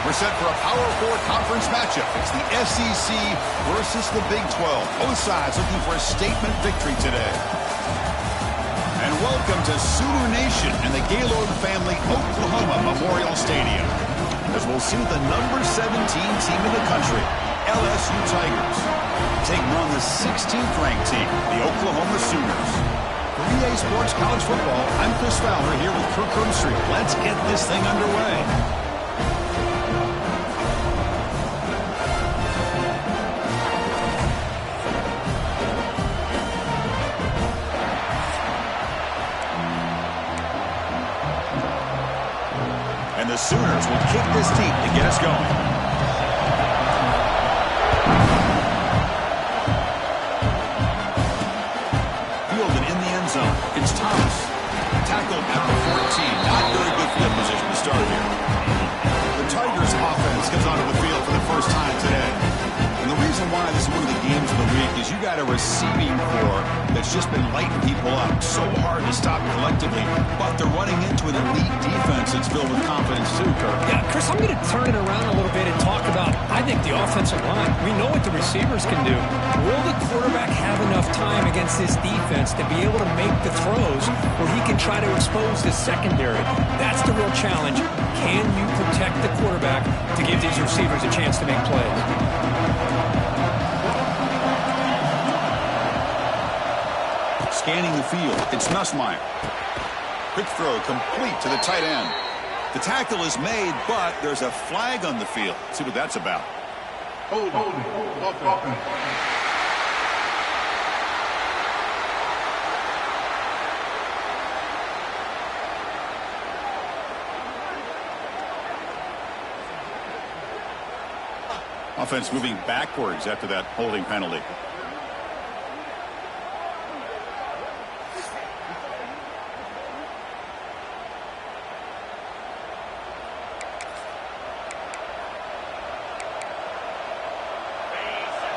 We're set for a Power 4 conference matchup. It's the SEC versus the Big 12. Both sides looking for a statement victory today. And welcome to Sooner Nation and the Gaylord Family Oklahoma Memorial Stadium, as we'll see the number 17 team in the country, LSU Tigers, taking on the 16th ranked team, the Oklahoma Sooners. For EA Sports College Football, I'm Chris Fowler here with Kirk Herbstreit. Let's get this thing underway. And the Sooners will kick this deep to get us going. Zone. It's Thomas. Tackled at the 14. Not very good field position to start here. The Tigers offense comes onto the field for the first time today. And the reason why this is one of the games of the week is you got a receiving corps that's just been lighting people up. So hard to stop collectively. But they're running into an elite defense that's filled with confidence too, Kirk. Yeah, Chris, I'm going to turn it around a little bit and talk about, I think, the offensive line. We know what the receivers can do. Will the quarterback have enough time against this defense to be able to make the throws where he can try to expose the secondary? That's the real challenge. Can you protect the quarterback to give these receivers a chance to make plays? Scanning the field, it's Nussmeier. Quick throw complete to the tight end. The tackle is made, but there's a flag on the field. Let's see what that's about. Hold. Offense moving backwards after that holding penalty.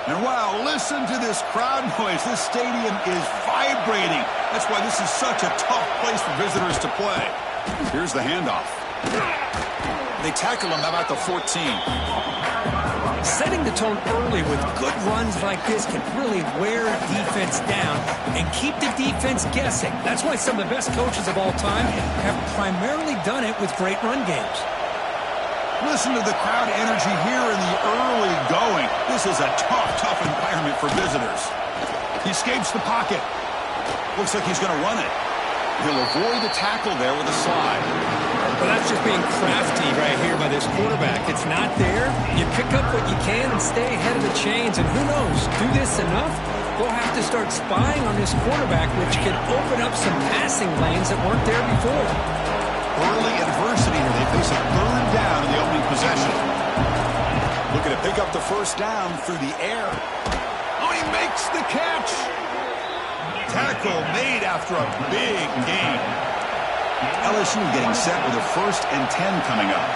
And wow, listen to this crowd noise. This stadium is vibrating. That's why this is such a tough place for visitors to play. Here's the handoff. They tackle him about the 14. Setting the tone early with good runs like this can really wear defense down and keep the defense guessing. That's why some of the best coaches of all time have primarily done it with great run games. Listen to the crowd energy here in the early going. This is a tough environment for visitors. He escapes the pocket. Looks like he's going to run it. He'll avoid the tackle there with a slide. Well, that's just being crafty right here by this quarterback. It's not there. You pick up what you can and stay ahead of the chains. And who knows, do this enough, we'll have to start spying on this quarterback, which can open up some passing lanes that weren't there before. Early adversity here. They face a third down in the opening possession. Looking to pick up the first down through the air. Oh, he makes the catch. Tackle made after a big gain. LSU getting set with a 1st and 10 coming up.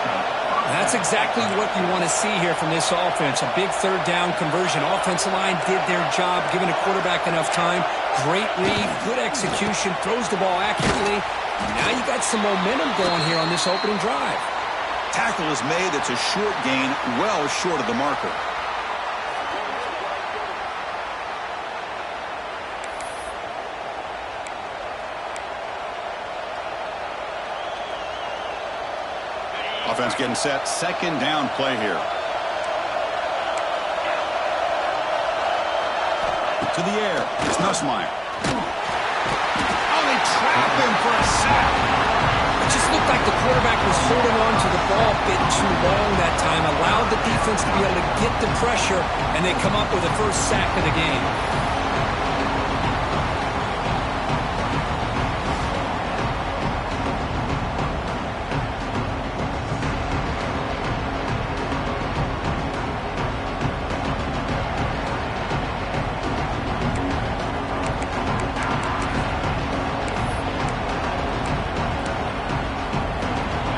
That's exactly what you want to see here from this offense. A big third down conversion. Offensive line did their job, giving the quarterback enough time. Great read, good execution, throws the ball accurately. Now you got some momentum going here on this opening drive. Tackle is made. It's a short gain, well short of the marker. Offense getting set. 2nd down play here. To the air. It's Nussmeier. Oh, they trap him for a sack. It just looked like the quarterback was holding on to the ball a bit too long that time. Allowed the defense to be able to get the pressure, and they come up with the first sack of the game.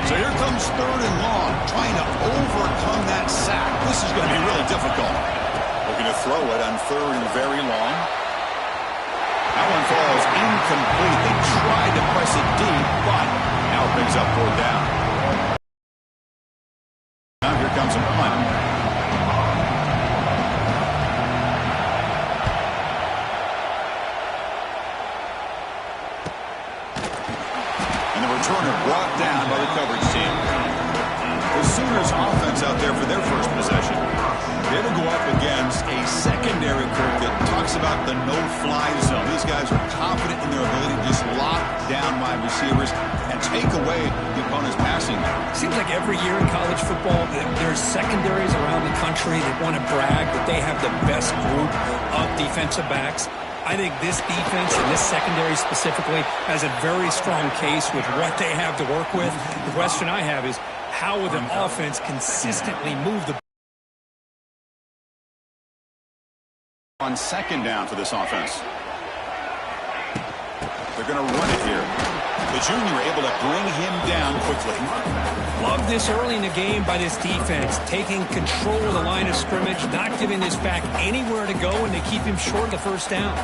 So here comes 3rd and long, trying to overcome that sack. This is going to be really difficult. Looking to throw it on 3rd and very long. That one falls incomplete. They tried to press it deep, but now it brings up 4th down. Now here comes a punt. Returner brought down by the coverage team. The Sooners offense out there for their first possession. They will go up against a secondary group that talks about the no-fly zone. These guys are confident in their ability to just lock down wide receivers and take away the opponent's passing game. Seems like every year in college football, there's secondaries around the country that want to brag that they have the best group of defensive backs. I think this defense and this secondary specifically has a very strong case with what they have to work with. The question I have is, how will the offense consistently move the on second down for this offense? They're going to run it here. The junior able to bring him down quickly. Love this early in the game by this defense, taking control of the line of scrimmage, not giving this back anywhere to go, and they keep him short of the first down.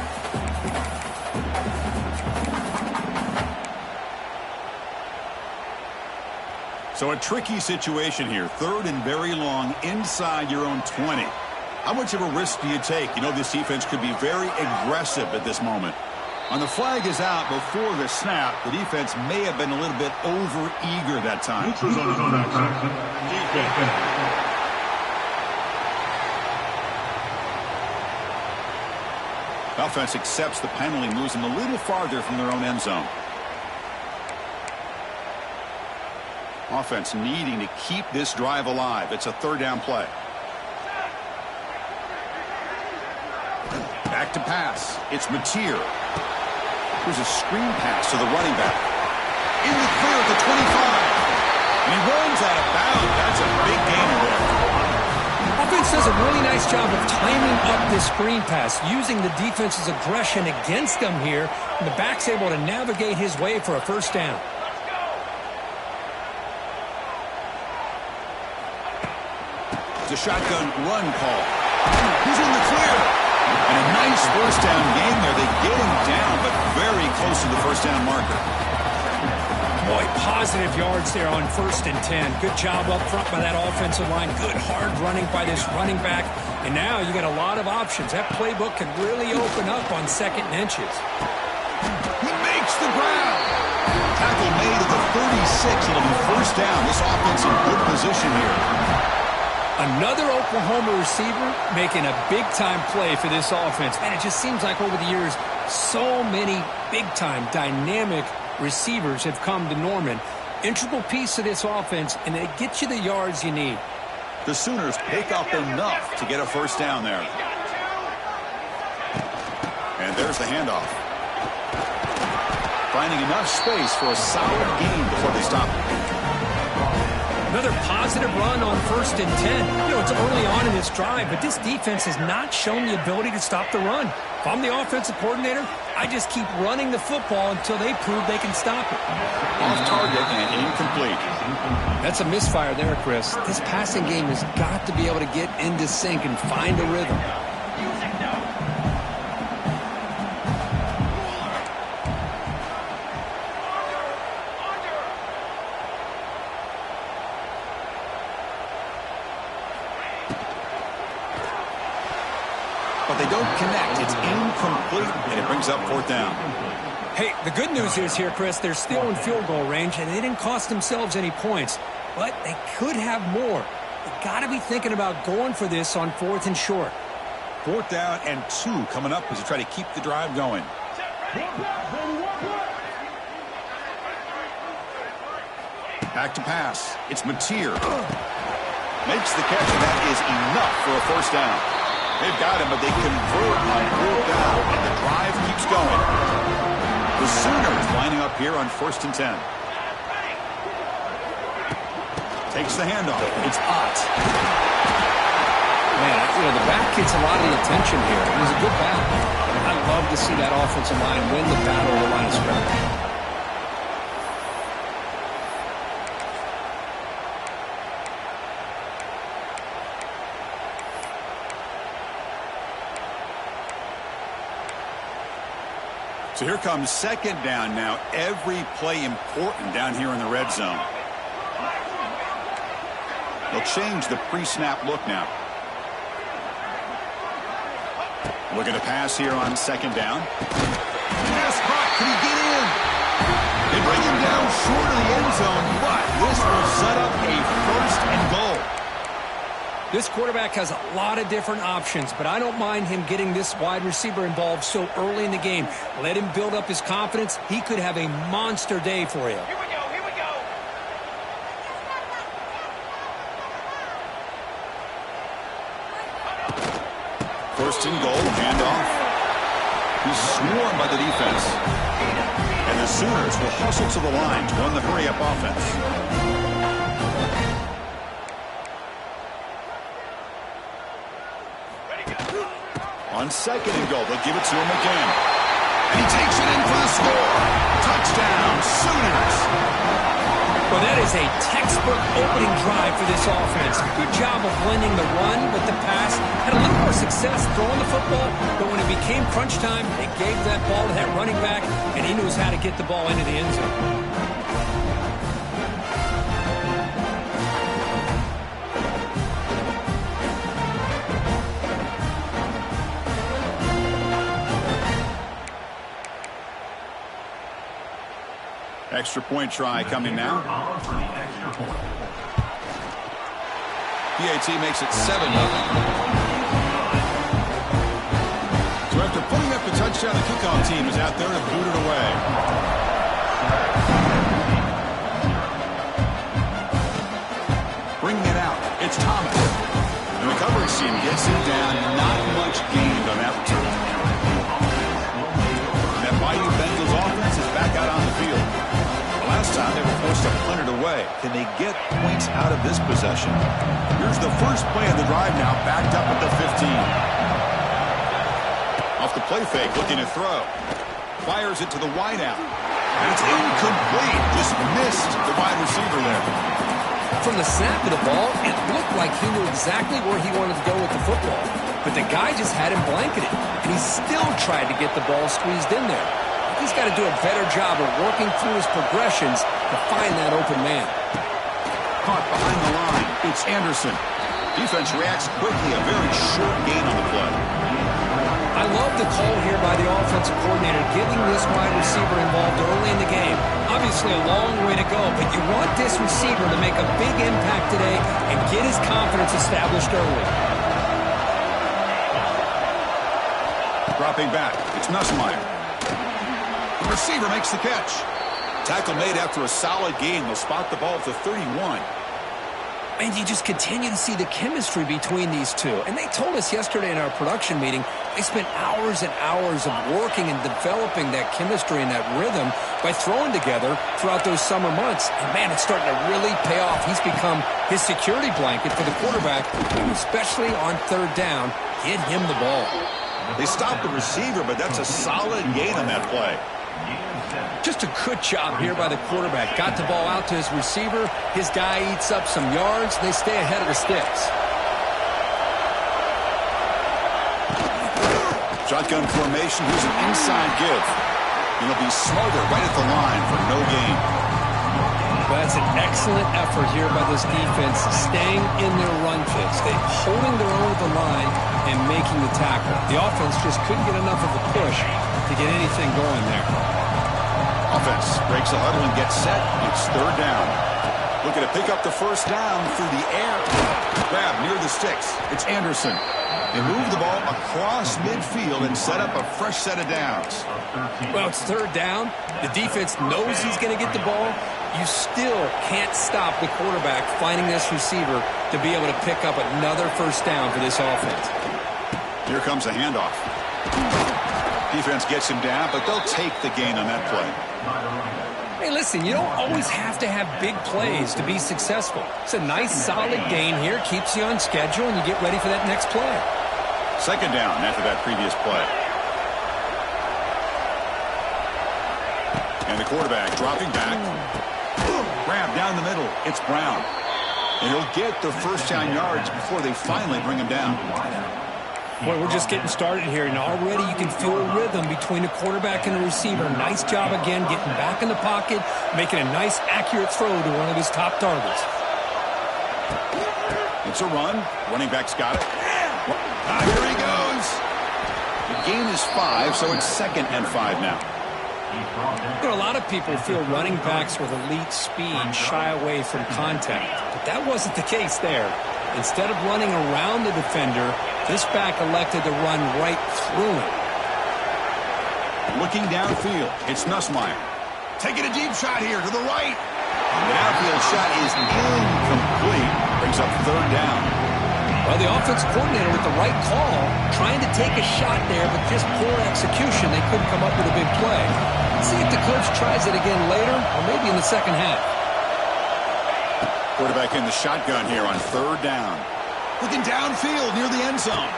So a tricky situation here. Third and very long inside your own 20. How much of a risk do you take? You know this defense could be very aggressive at this moment. On the flag is out before the snap. The defense may have been a little bit over-eager that time. Offense accepts the penalty, moves them a little farther from their own end zone. Offense needing to keep this drive alive. It's a third down play. Back to pass. It's Mateer. Here's a screen pass to the running back. In the clear at the 25. And he runs out of bounds. That's a big gain there. Offense does a really nice job of timing up this screen pass, using the defense's aggression against them here. And the back's able to navigate his way for a first down. It's a shotgun run call. He's in the clear. And a nice first down game there. They get him down, but very close to the first down marker. Boy, positive yards there on 1st and 10. Good job up front by that offensive line. Good hard running by this running back. And now you got a lot of options. That playbook can really open up on 2nd and inches. He makes the ground. Tackle made at the 36. It'll be first down. This offense in good position here. Another Oklahoma receiver making a big-time play for this offense. Man, it just seems like over the years, so many big-time, dynamic receivers have come to Norman. Integral piece of this offense, and they get you the yards you need. The Sooners pick up enough to get a first down there. And there's the handoff. Finding enough space for a solid gain before they stop it. Another positive run on 1st and 10. You know, it's early on in this drive, but this defense has not shown the ability to stop the run. If I'm the offensive coordinator, I just keep running the football until they prove they can stop it. Off target and incomplete. That's a misfire there, Chris. This passing game has got to be able to get into sync and find a rhythm. But they don't connect. It's incomplete, and it brings up 4th down. Hey, the good news is here, Chris, they're still in field goal range, and they didn't cost themselves any points. But they could have more. They got to be thinking about going for this on 4th and short. 4th down and 2 coming up as they try to keep the drive going. Back to pass. It's Mateer. Makes the catch, and that is enough for a first down. They've got him, but they convert on 4th down, and the drive keeps going. The Sooners lining up here on 1st and 10. Takes the handoff. It's Ott. Man, you know, the back gets a lot of the attention here. It was a good battle. I love to see that offensive line win the battle of the line of scrimmage. So here comes 2nd down now. Every play important down here in the red zone. They'll change the pre-snap look now. Looking to pass here on second down. Pass caught. Can he get in? They bring him down short of the end zone, but this will set up a 1st and goal. This quarterback has a lot of different options, but I don't mind him getting this wide receiver involved so early in the game. Let him build up his confidence. He could have a monster day for you. Here we go, here we go. 1st and goal, handoff. He's swarmed by the defense. And the Sooners will hustle to the line to run the hurry-up offense. On 2nd and goal, they'll give it to him again. And he takes it in for the score. Touchdown, Sooners. Well, that is a textbook opening drive for this offense. Good job of blending the run with the pass. Had a little more success throwing the football, but when it became crunch time, they gave that ball to that running back, and he knows how to get the ball into the end zone. Extra point try coming now. PAT makes it 7-0. So after putting up the touchdown, the kickoff team is out there to boot it away. Bringing it out, it's Thomas. And the coverage team gets him down. Not much gained on that return. That Bayou Bengals offense is back out on the field. Last time they were forced to punt it away. Can they get points out of this possession? Here's the first play of the drive now, backed up at the 15. Off the play fake, looking to throw. Fires it to the wideout. And it's incomplete. Just missed the wide receiver there. From the snap of the ball, it looked like he knew exactly where he wanted to go with the football. But the guy just had him blanketed, and he still tried to get the ball squeezed in there. He's got to do a better job of working through his progressions to find that open man. Caught behind the line. It's Anderson. Defense reacts quickly. A very short gain on the play. I love the call here by the offensive coordinator, getting this wide receiver involved early in the game. Obviously a long way to go, but you want this receiver to make a big impact today and get his confidence established early. Dropping back. It's Nussmeier. The receiver makes the catch. Tackle made after a solid gain. They'll spot the ball at the 31. And you just continue to see the chemistry between these two. And they told us yesterday in our production meeting, they spent hours and hours of working and developing that chemistry and that rhythm by throwing together throughout those summer months. And, man, it's starting to really pay off. He's become his security blanket for the quarterback, especially on 3rd down. Get him the ball. They stopped the receiver, but that's a solid gain on that play. Just a good job here by the quarterback. Got the ball out to his receiver. His guy eats up some yards. They stay ahead of the sticks. Shotgun formation. Here's an inside give. And it'll be smothered right at the line for no gain. That's an excellent effort here by this defense, staying in their run fits. They're holding their own at the line and making the tackle. The offense just couldn't get enough of a push to get anything going there. Offense breaks a huddle and gets set. It's 3rd down. Looking to pick up the 1st down through the air. Grab near the sticks. It's Anderson. They move the ball across midfield and set up a fresh set of downs. Well, it's 3rd down. The defense knows he's going to get the ball. You still can't stop the quarterback finding this receiver to be able to pick up another 1st down for this offense. Here comes a handoff. Defense gets him down, but they'll take the gain on that play. Hey, listen, you don't always have to have big plays to be successful. It's a nice, solid gain here. Keeps you on schedule, and you get ready for that next play. 2nd down after that previous play. And the quarterback dropping back. Grab down the middle. It's Brown. And he'll get the 1st down yards before they finally bring him down. Boy, we're just getting started here, and already you can feel a rhythm between the quarterback and the receiver. Nice job again getting back in the pocket, making a nice, accurate throw to one of his top targets. It's a run. Running back's got it. Here he goes. The gain is 5, so it's 2nd and 5 now. A lot of people feel running backs with elite speed shy away from contact, but that wasn't the case there. Instead of running around the defender, this back elected to run right through him. Looking downfield, it's Nussmeier. Taking a deep shot here to the right. And the downfield shot is incomplete. Brings up 3rd down. Well, the offense coordinator with the right call, trying to take a shot there, but just poor execution. They couldn't come up with a big play. Let's see if the coach tries it again later, or maybe in the second half. Quarterback in the shotgun here on 3rd down. Looking downfield near the end zone.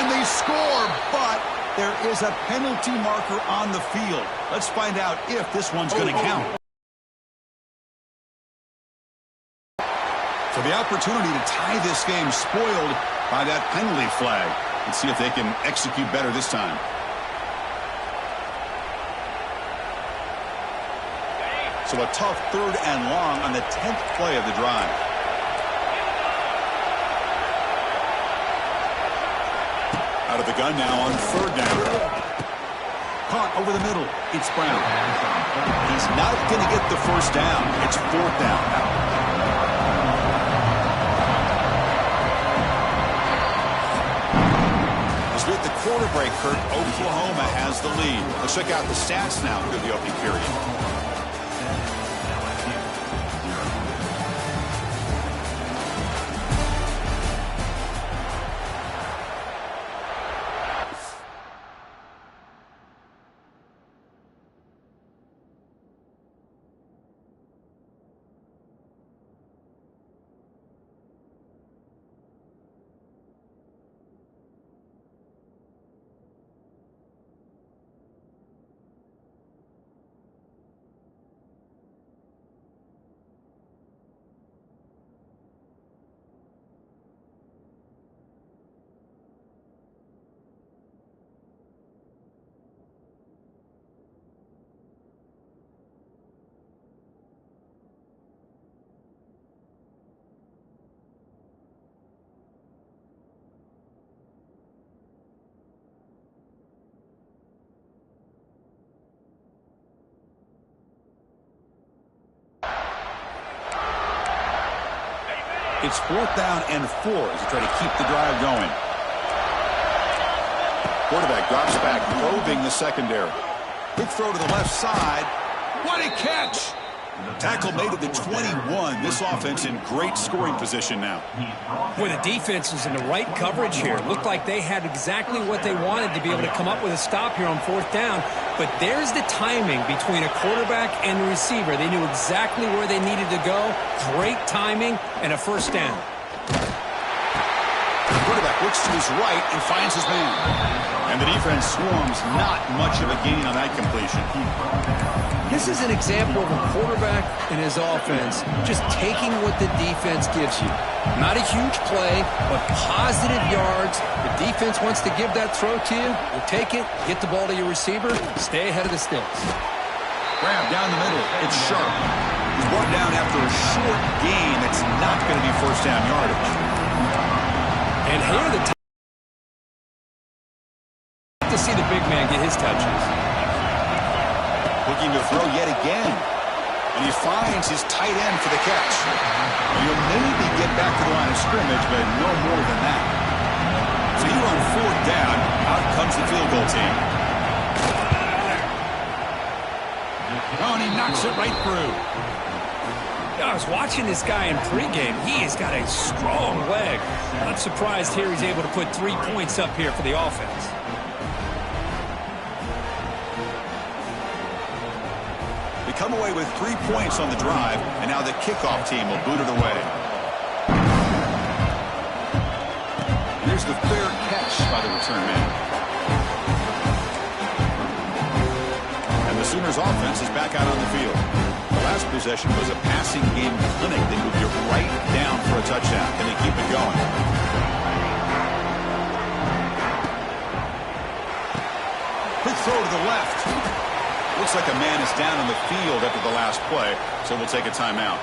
And they score, but there is a penalty marker on the field. Let's find out if this one's going to count. So the opportunity to tie this game spoiled by that penalty flag. Let's see if they can execute better this time. So a tough 3rd and long on the 10th play of the drive. Out of the gun now on 3rd down. Caught over the middle. It's Brown. He's not going to get the 1st down. It's 4th down. With the quarter break, Kurt, Oklahoma has the lead. Let's check out the stats now through the opening period. It's 4th down and 4 as they try to keep the drive going. Quarterback drops back, probing the secondary. Quick throw to the left side. What a catch! Tackle made at the 21. This offense in great scoring position now. Boy, the defense is in the right coverage here. Looked like they had exactly what they wanted to be able to come up with a stop here on 4th down. But there's the timing between a quarterback and the receiver. They knew exactly where they needed to go. Great timing and a 1st down. The quarterback looks to his right and finds his man. And the defense swarms. Not much of a gain on that completion. This is an example of a quarterback and his offense just taking what the defense gives you. Not a huge play, but positive yards. The defense wants to give that throw to you. You take it, get the ball to your receiver, stay ahead of the sticks. Grab down the middle. It's Sharp. He's brought down after a short gain that's not going to be 1st down yardage. And here to see the big man get his touches. Looking to throw yet again. And he finds his tight end for the catch. You'll maybe get back to the line of scrimmage, but no more than that. So here on 4th down, out comes the field goal team. Oh, and he knocks it right through. I was watching this guy in pregame. He has got a strong leg. Not surprised here he's able to put 3 points up here for the offense. They come away with 3 points on the drive, and now the kickoff team will boot it away. There's the fair catch by the return man. And the Sooners offense is back out on the field. The last possession was a passing game clinic. They moved you right down for a touchdown. Can they keep it going? Quick throw to the left. Looks like a man is down on the field after the last play, so we'll take a timeout.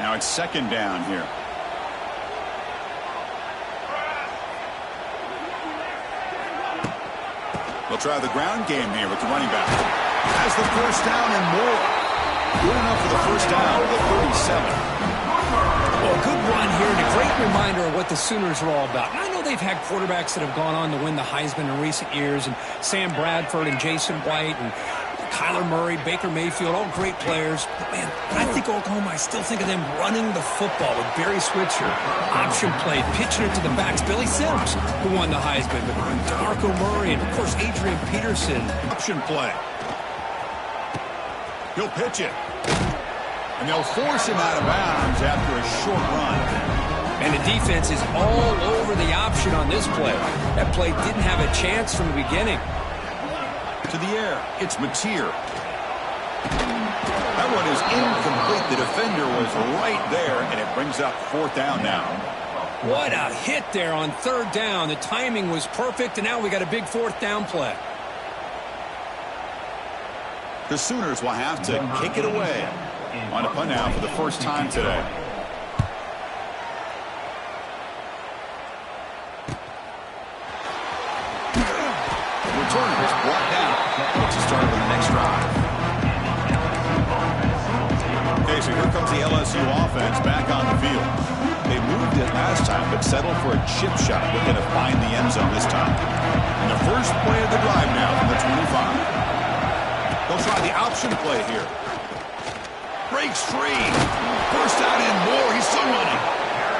Now it's second down here. They'll try the ground game here with the running back. Has the first down and more. Good enough for the first down at the 37. Well, good run here and a great reminder of what the Sooners are all about. And I know they've had quarterbacks that have gone on to win the Heisman in recent years, and Sam Bradford and Jason White and Kyler Murray, Baker Mayfield, all great players. But, man, I think Oklahoma, I still think of them running the football with Barry Switzer. Option play, pitching it to the backs. Billy Sims, who won the Heisman, but DeMarco Murray and, of course, Adrian Peterson. Option play. He'll pitch it. And they'll force him out of bounds after a short run. And the defense is all over the option on this play. That play didn't have a chance from the beginning. To the air, it's Mateer. That one is incomplete. The defender was right there, and it brings up fourth down now. What a hit there on third down. The timing was perfect, and now we got a big fourth down play. The Sooners will have to kick it away. On a punt now for the first time today. The returner is brought down. Let's start with the next drive. Okay, so here comes the LSU offense back on the field. They moved it last time, but settled for a chip shot. Looking to find the end zone this time. And the first play of the drive now from the 25. They'll try the option play here. Breaks free. First down and more. He's still running.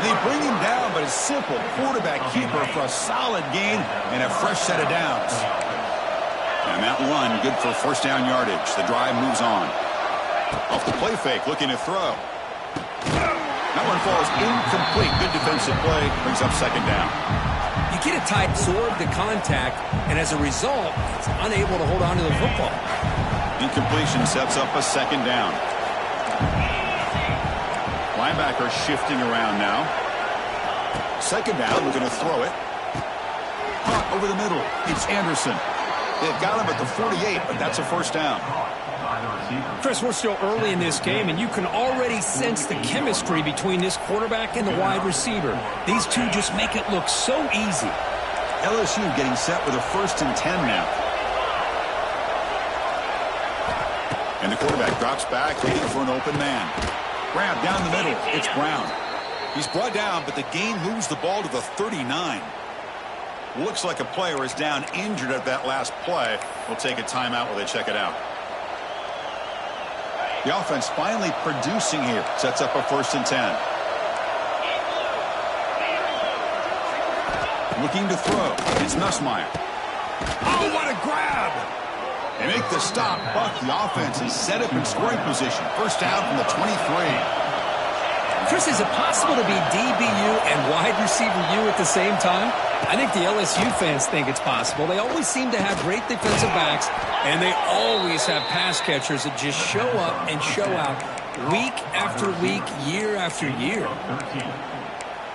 They bring him down, but a simple quarterback keeper for a solid gain and a fresh set of downs. And that run, good for first down yardage. The drive moves on. Off the play fake, looking to throw. That one falls incomplete. Good defensive play. Brings up second down. You get it tight, absorb the contact, and as a result, it's unable to hold on to the football. Incompletion sets up a second down. Linebacker shifting around now. Second down, looking to throw it. Caught over the middle. It's Anderson. They've got him at the 48, but that's a first down. Chris, we're still early in this game, and you can already sense the chemistry between this quarterback and the wide receiver. These two just make it look so easy. LSU getting set with a 1st and 10 now. And the quarterback drops back, waiting for an open man. Grab down the middle. It's Brown. He's brought down, but the gain moves the ball to the 39. Looks like a player is down injured at that last play. We'll take a timeout while they check it out. The offense finally producing here. Sets up a 1st and 10. Looking to throw. It's Nussmeier. Oh, what a grab! They make the stop, but the offense is set up in scoring position. First down from the 23. Chris, is it possible to be DBU and wide receiver U at the same time? I think the LSU fans think it's possible. They always seem to have great defensive backs, and they always have pass catchers that just show up and show out week after week, year after year.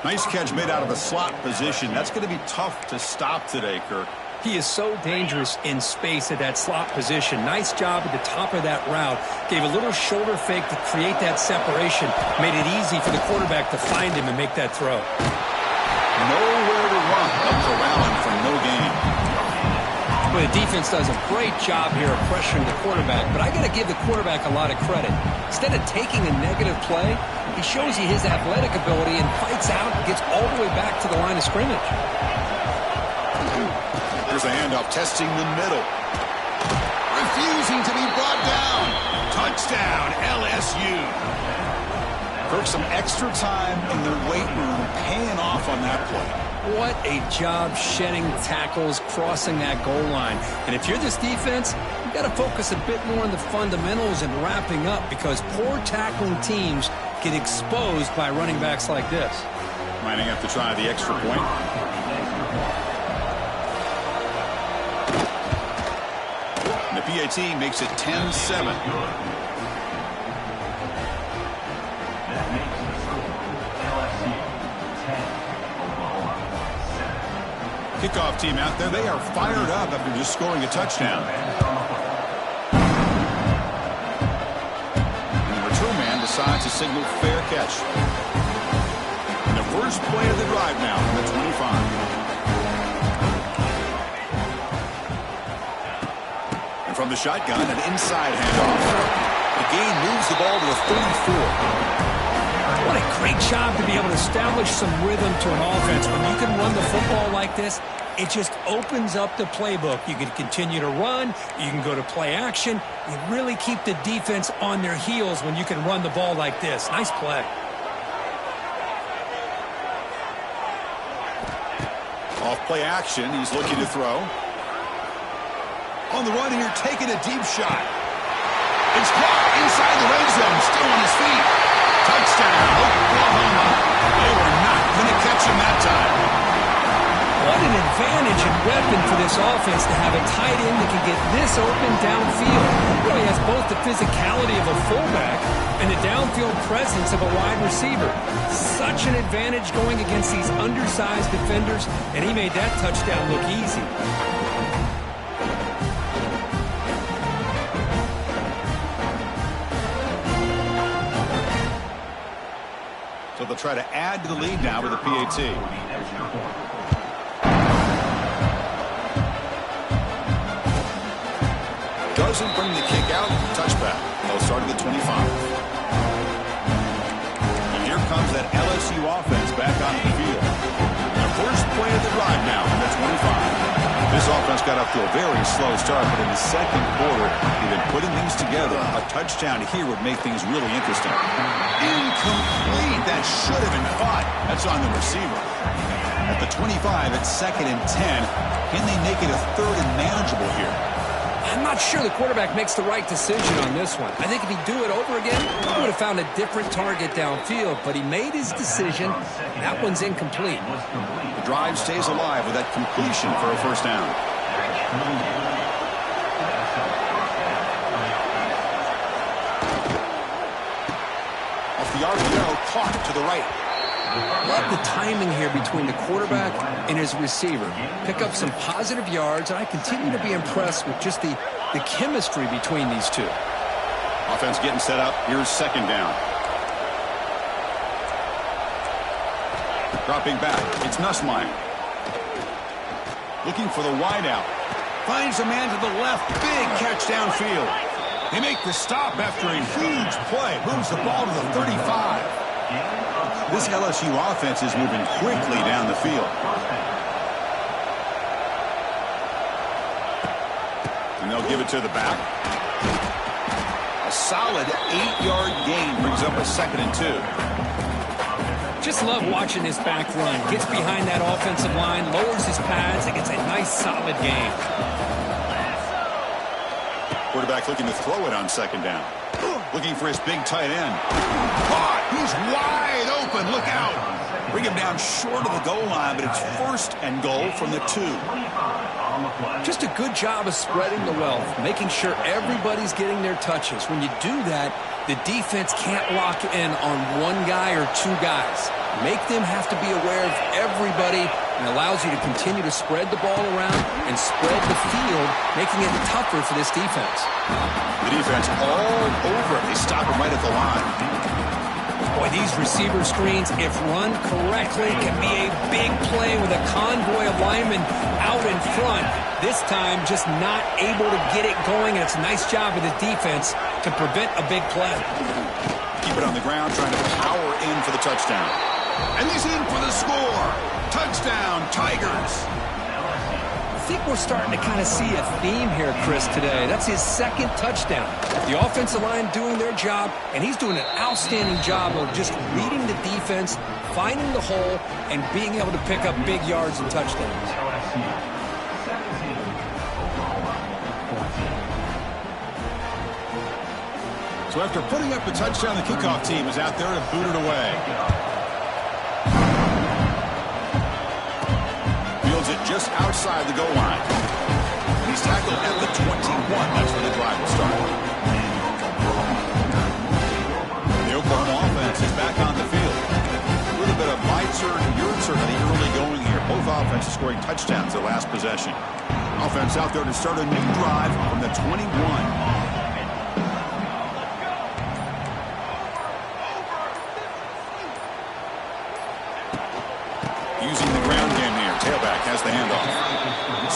Nice catch made out of a slot position. That's going to be tough to stop today, Kirk. He is so dangerous in space at that slot position. Nice job at the top of that route. Gave a little shoulder fake to create that separation. Made it easy for the quarterback to find him and make that throw. Nowhere to run. Up corralling for no gain. Well, the defense does a great job here of pressuring the quarterback, but I got to give the quarterback a lot of credit. Instead of taking a negative play, he shows you his athletic ability and fights out and gets all the way back to the line of scrimmage. There's a handoff, testing the middle. Refusing to be brought down. Touchdown, LSU. Kirk, some extra time in the weight room paying off on that play. What a job shedding tackles, crossing that goal line. And if you're this defense, you've got to focus a bit more on the fundamentals and wrapping up, because poor tackling teams get exposed by running backs like this. Might have to try the extra point. The PAT makes it 10-7. Kickoff team out there. They are fired up after just scoring a touchdown. And the return man decides to signal fair catch. And the first play of the drive now from the 25. And from the shotgun, an inside handoff. The gain moves the ball to a 34. What a great job to be able to establish some rhythm to an offense. When you can run the football like this, it just opens up the playbook. You can continue to run. You can go to play action. You really keep the defense on their heels when you can run the ball like this. Nice play. Off play action. He's looking to throw. On the run here, taking a deep shot. It's caught inside the red zone. Still on his feet. Touchdown, Oklahoma. They were not going to catch him that time. What an advantage and weapon for this offense to have a tight end that can get this open downfield. He really has both the physicality of a fullback and the downfield presence of a wide receiver. Such an advantage going against these undersized defenders, and he made that touchdown look easy. So they'll try to add to the lead now with a PAT. Doesn't bring the kick out. Touchback. They'll start at the 25. And here comes that LSU offense back on the field. The first play of the drive now from the 25. This offense got up to a very slow start, but in the second quarter, they've been putting things together. A touchdown here would make things really interesting. Incomplete. That should have been caught. That's on the receiver. At the 25, it's 2nd and 10. Can they make it a 3rd and manageable here? I'm not sure the quarterback makes the right decision on this one. I think if he'd do it over again, he would have found a different target downfield, but he made his decision. That one's incomplete. The drive stays alive with that completion for a first down. Off the RPO, caught to the right. Love the timing here between the quarterback and his receiver. Pick up some positive yards, and I continue to be impressed with just the chemistry between these two. Offense getting set up. Here's 2nd down. Dropping back. It's Nussmeier. Looking for the wideout. Finds a man to the left. Big catch downfield. They make the stop after a huge play. Moves the ball to the 35. This LSU offense is moving quickly down the field. And they'll give it to the back. A solid 8-yard gain brings up a 2nd and 2. Just love watching this back run. Gets behind that offensive line, lowers his pads, and gets a nice solid gain. Quarterback looking to throw it on 2nd down. Looking for his big tight end. Caught! He's wide open. Look out! Bring him down short of the goal line, but it's 1st and goal from the 2. Just a good job of spreading the wealth, making sure everybody's getting their touches. When you do that, the defense can't lock in on one guy or 2 guys. Make them have to be aware of everybody, and allows you to continue to spread the ball around and spread the field, making it tougher for this defense. The defense all over it. They stop him right at the line. Boy, these receiver screens, if run correctly, can be a big play with a convoy of linemen out in front. This time, just not able to get it going, and it's a nice job of the defense to prevent a big play. Keep it on the ground, trying to power in for the touchdown. And he's in for the score. Touchdown, Tigers. I think we're starting to kind of see a theme here, Chris, today. That's his 2nd touchdown. The offensive line doing their job, and he's doing an outstanding job of just reading the defense, finding the hole, and being able to pick up big yards and touchdowns. So after putting up the touchdown, the kickoff team is out there to boot it away. Fields it just outside the goal line. He's tackled at the 21. That's where the drive will start. The Oklahoma offense is back on the field. A little bit of my turn, your turn in the early going here. Both offenses scoring touchdowns their last possession. Offense out there to start a new drive from the 21.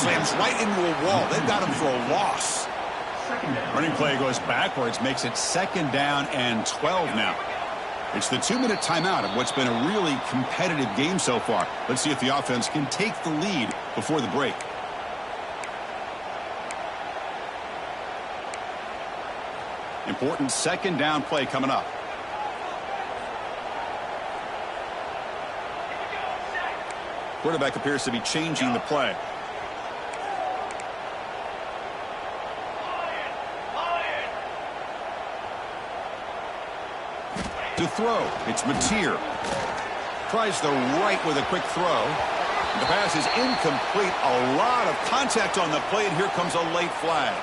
slams right into a wall. They've got him for a loss. Running play goes backwards, makes it 2nd down and 12 now. It's the 2-minute timeout of what's been a really competitive game so far. Let's see if the offense can take the lead before the break. Important 2nd down play coming up. Quarterback appears to be changing the play. To throw, it's Mateer. Tries the right with a quick throw. The pass is incomplete. A lot of contact on the play, and here comes a late flag.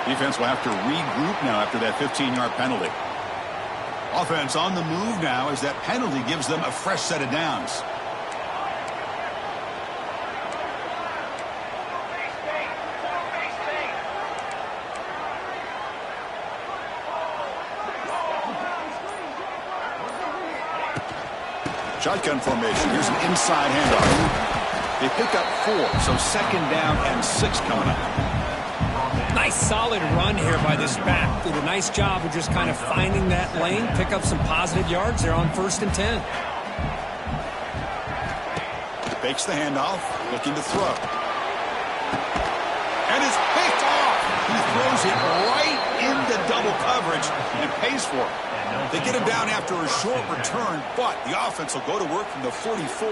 Defense will have to regroup now after that 15-yard penalty. Offense on the move now as that penalty gives them a fresh set of downs. Shotgun formation. Here's an inside handoff. They pick up 4, so 2nd down and 6 coming up. Nice solid run here by this back. Did a nice job of just kind of finding that lane, pick up some positive yards there on 1st and 10. Fakes the handoff, looking to throw. And it's picked off. He throws it right into double coverage and pays for it. They get him down after a short return, but the offense will go to work from the 44.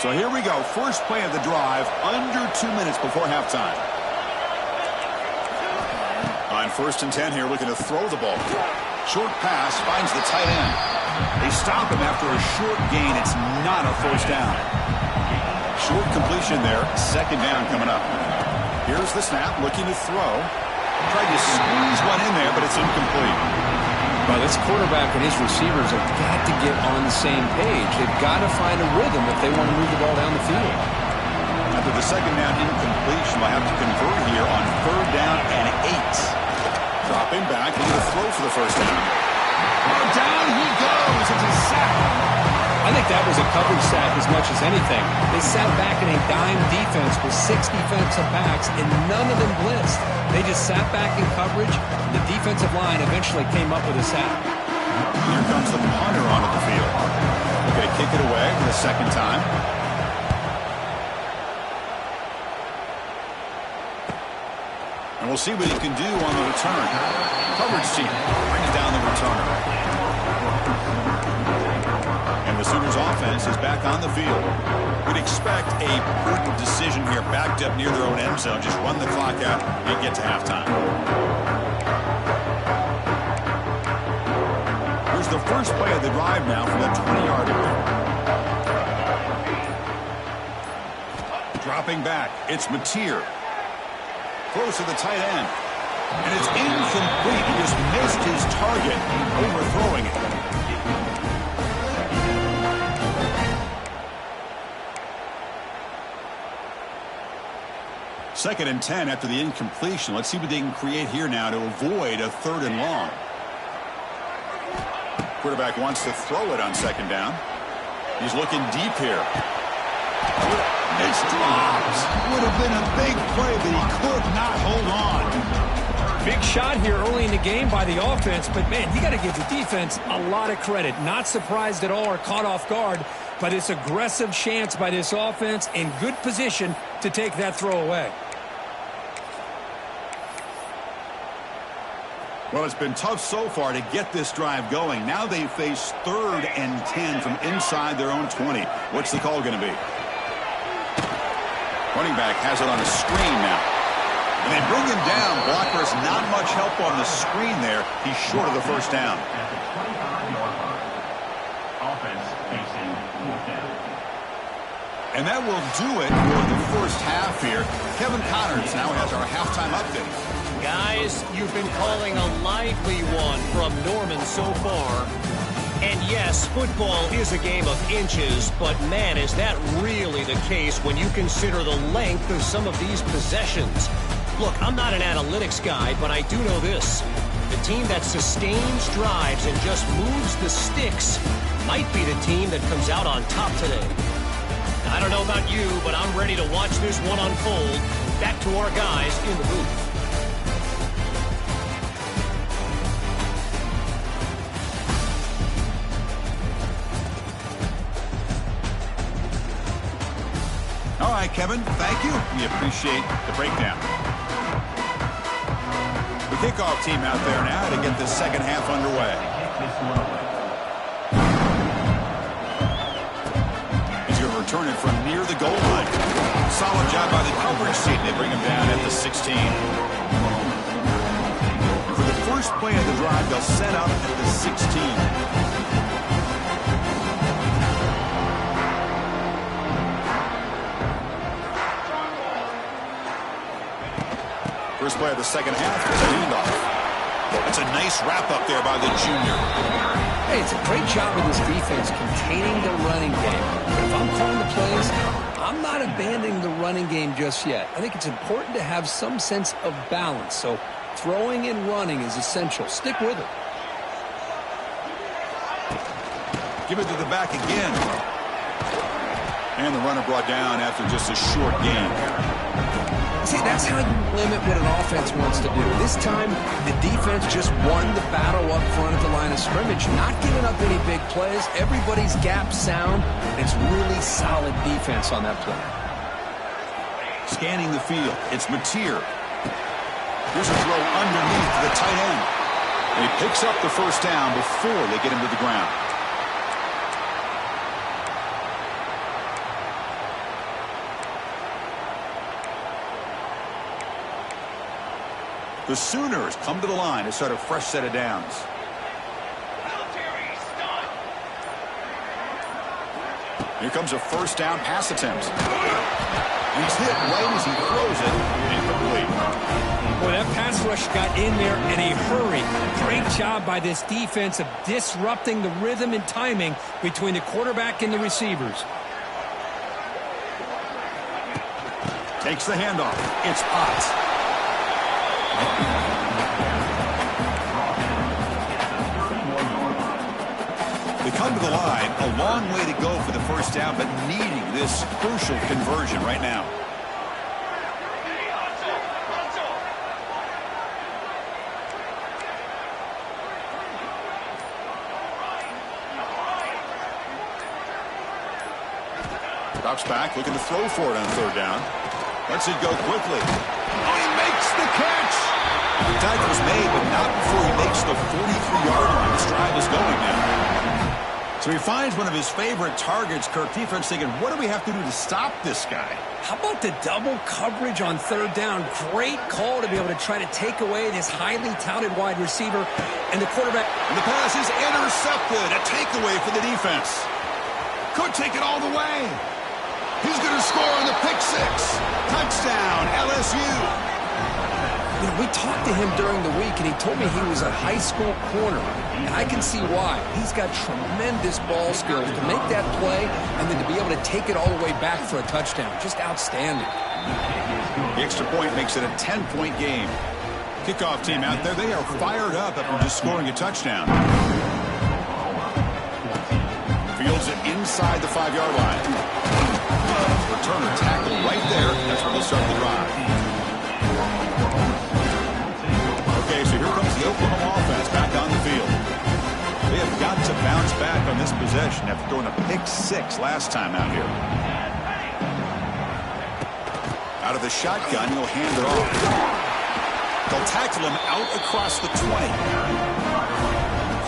So here we go. First play of the drive, under 2 minutes before halftime. On 1st and 10 here, looking to throw the ball. Short pass finds the tight end. They stop him after a short gain. It's not a 1st down. Short completion there, 2nd down coming up. Here's the snap, looking to throw. Tried to squeeze one in there, but it's incomplete. Well, this quarterback and his receivers have got to get on the same page. They've got to find a rhythm if they want to move the ball down the field. After the 2nd down incompletion, they'll have to convert here on 3rd down and 8. Dropping back, looking to throw for the 1st down. Oh, down he goes. It's a sack. I think that was a coverage sack as much as anything. They sat back in a dime defense with 6 defensive backs, and none of them blitzed. They just sat back in coverage, and the defensive line eventually came up with a sack. Here comes the punter onto the field. Okay, kick it away for the 2nd time. And we'll see what he can do on the return. Coverage team brings down the returner. And the Sooners offense is back on the field. We'd expect a prudent decision here, backed up near their own end zone. Just run the clock out and get to halftime. Here's the first play of the drive now from the 20-yard line. Dropping back, it's Mateer. Close to the tight end. And it's incomplete. He just missed his target, overthrowing it. Second and 10 after the incompletion. Let's see what they can create here now to avoid a 3rd and long. Quarterback wants to throw it on 2nd down. He's looking deep here. It's dropped. Would have been a big play, but he could not hold on. Big shot here early in the game by the offense, but, man, you got to give the defense a lot of credit. Not surprised at all or caught off guard by this aggressive chance by this offense in good position to take that throw away. Well, it's been tough so far to get this drive going. Now they face 3rd and 10 from inside their own 20. What's the call going to be? Running back has it on a screen now. And they bring him down. Blocker's not much help on the screen there. He's short of the 1st down. And that will do it for the first half here. Kevin Connors now has our halftime update. Guys, you've been calling a lively one from Norman so far. And yes, football is a game of inches, but man, is that really the case when you consider the length of some of these possessions. Look, I'm not an analytics guy, but I do know this. The team that sustains drives and just moves the sticks might be the team that comes out on top today. I don't know about you, but I'm ready to watch this one unfold. Back to our guys in the booth. All right, Kevin, thank you. We appreciate the breakdown. The kickoff team out there now to get this second half underway. He's going to return it from near the goal line. Solid job by the coverage team. They bring him down at the 16. For the first play of the drive, they'll set up at the 16. First play of the second half is a handoff. That's a nice wrap-up there by the junior. Hey, it's a great job with this defense containing the running game. But if I'm calling the plays, I'm not abandoning the running game just yet. I think it's important to have some sense of balance. So throwing and running is essential. Stick with it. Give it to the back again. And the runner brought down after just a short gain. See, that's how you limit what an offense wants to do. This time, the defense just won the battle up front at the line of scrimmage, not giving up any big plays. Everybody's gap sound. It's really solid defense on that play. Scanning the field, it's Mateer. Here's a throw underneath the tight end. And he picks up the first down before they get him to the ground. The Sooners come to the line to start a fresh set of downs. Here comes a first down pass attempt. He's hit right as he throws it. Incomplete. Boy, that pass rush got in there in a hurry. Great job by this defense of disrupting the rhythm and timing between the quarterback and the receivers. Takes the handoff. It's Potts. They come to the line, a long way to go for the first down, but needing this crucial conversion right now. Drops back, looking to throw for it on third down. Lets it go quickly. Oh, he makes the catch! The tackle is made, but not before he makes the 43-yard line. This drive is going now. So he finds one of his favorite targets. Kirk, defense thinking, what do we have to do to stop this guy? How about the double coverage on third down? Great call to be able to try to take away this highly touted wide receiver and the quarterback. And the pass is intercepted. A takeaway for the defense. Could take it all the way. He's going to score on the pick six. Touchdown, LSU. You know, we talked to him during the week, and he told me he was a high school corner. And I can see why. He's got tremendous ball skills to make that play and then to be able to take it all the way back for a touchdown. Just outstanding. The extra point makes it a 10-point game. Kickoff team out there, they are fired up after just scoring a touchdown. Fields it inside the 5-yard line. Returner tackle right there. That's where they'll start the drive. Okay, so here comes the Oklahoma offense back on the field. They have got to bounce back on this possession after throwing a pick six last time out here. Out of the shotgun, he'll hand it off. They'll tackle him out across the 20.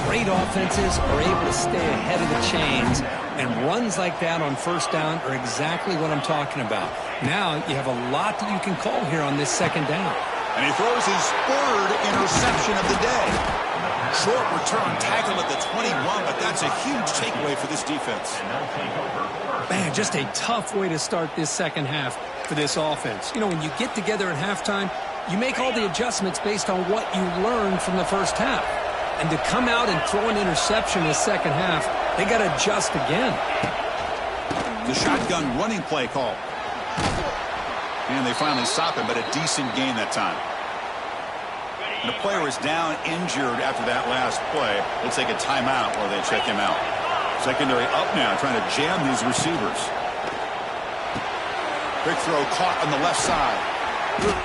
Great offenses are able to stay ahead of the chains, and runs like that on first down are exactly what I'm talking about. Now you have a lot that you can call here on this second down. And he throws his third interception of the day. Short return tackle at the 21, but that's a huge takeaway for this defense. Man, just a tough way to start this second half for this offense. You know, when you get together at halftime, you make all the adjustments based on what you learned from the first half. And to come out and throw an interception in the second half, they got to adjust again. The shotgun running play call. And they finally stop him, but a decent gain that time. And the player is down injured after that last play. We'll take a timeout while they check him out. Secondary up now, trying to jam these receivers. Quick throw caught on the left side.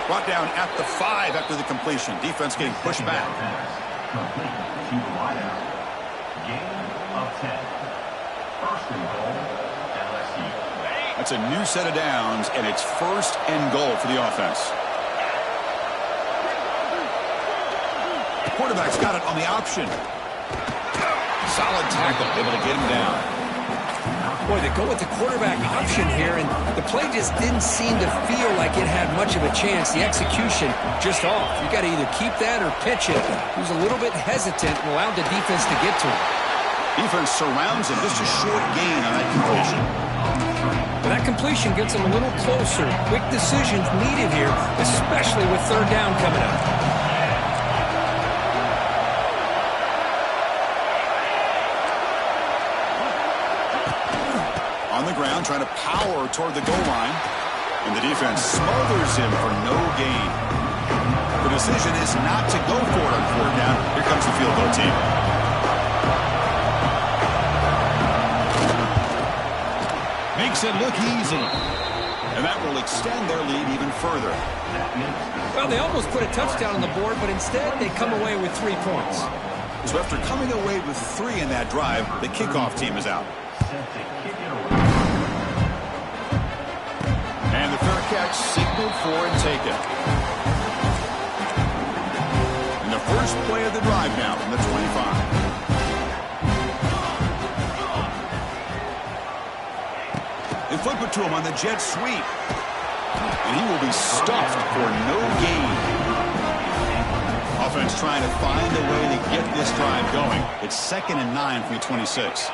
Brought down at the 5 after the completion. Defense getting pushed back. Gain of 10. First and goal, LSU. That's a new set of downs, and it's first and goal for the offense. Quarterback's got it on the option. Solid tackle, able to get him down. Boy, they go with the quarterback option here, and the play just didn't seem to feel like it had much of a chance. The execution just off. You got to either keep that or pitch it. He was a little bit hesitant and allowed the defense to get to him. Defense surrounds him. Just a short gain on that completion. But that completion gets him a little closer. Quick decisions needed here, especially with third down coming up. On the ground, trying to power toward the goal line. And the defense smothers him for no gain. The decision is not to go for it on fourth down. Here comes the field goal team. Makes it look easy. And that will extend their lead even further. Well, they almost put a touchdown on the board, but instead they come away with 3 points. So after coming away with 3 in that drive, the kickoff team is out. And the fair catch signaled for and taken. And the first play of the drive now from the 25. They flip it to him on the jet sweep. And he will be stuffed for no gain. Offense trying to find a way to get this drive going. It's 2nd and 9 from the 26.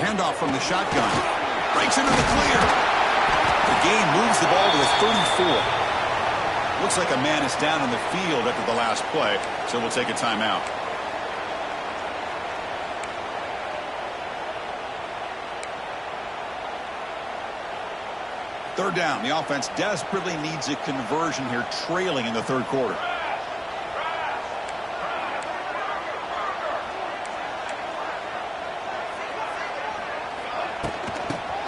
Handoff from the shotgun. Breaks into the clear. The gain moves the ball to the 34. Looks like a man is down on the field after the last play, so we'll take a timeout. Third down. The offense desperately needs a conversion here, trailing in the third quarter.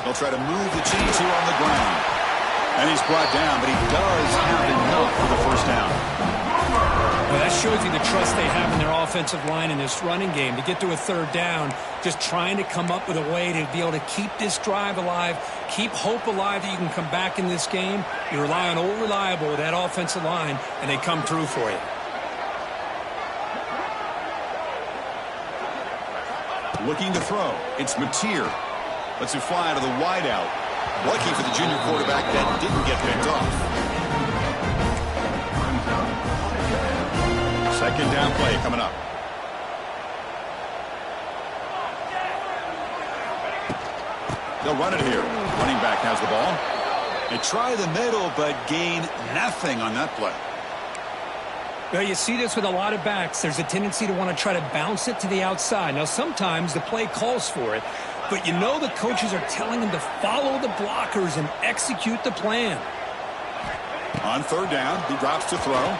They'll try to move the chains here on the ground. And he's brought down, but he does have enough for the first down. Well, that shows you the trust they have in their offensive line in this running game. To get to a third down, just trying to come up with a way to be able to keep this drive alive, keep hope alive that you can come back in this game. You rely on Old Reliable with that offensive line, and they come through for you. Looking to throw. It's Mateer. Lets it fly out of the wideout. Lucky for the junior quarterback that didn't get picked off. Second down play coming up. They'll run it here. Running back has the ball. They try the middle, but gain nothing on that play. Well, you see this with a lot of backs. There's a tendency to want to try to bounce it to the outside. Now, sometimes the play calls for it, but you know the coaches are telling them to follow the blockers and execute the plan. On third down, he drops to throw.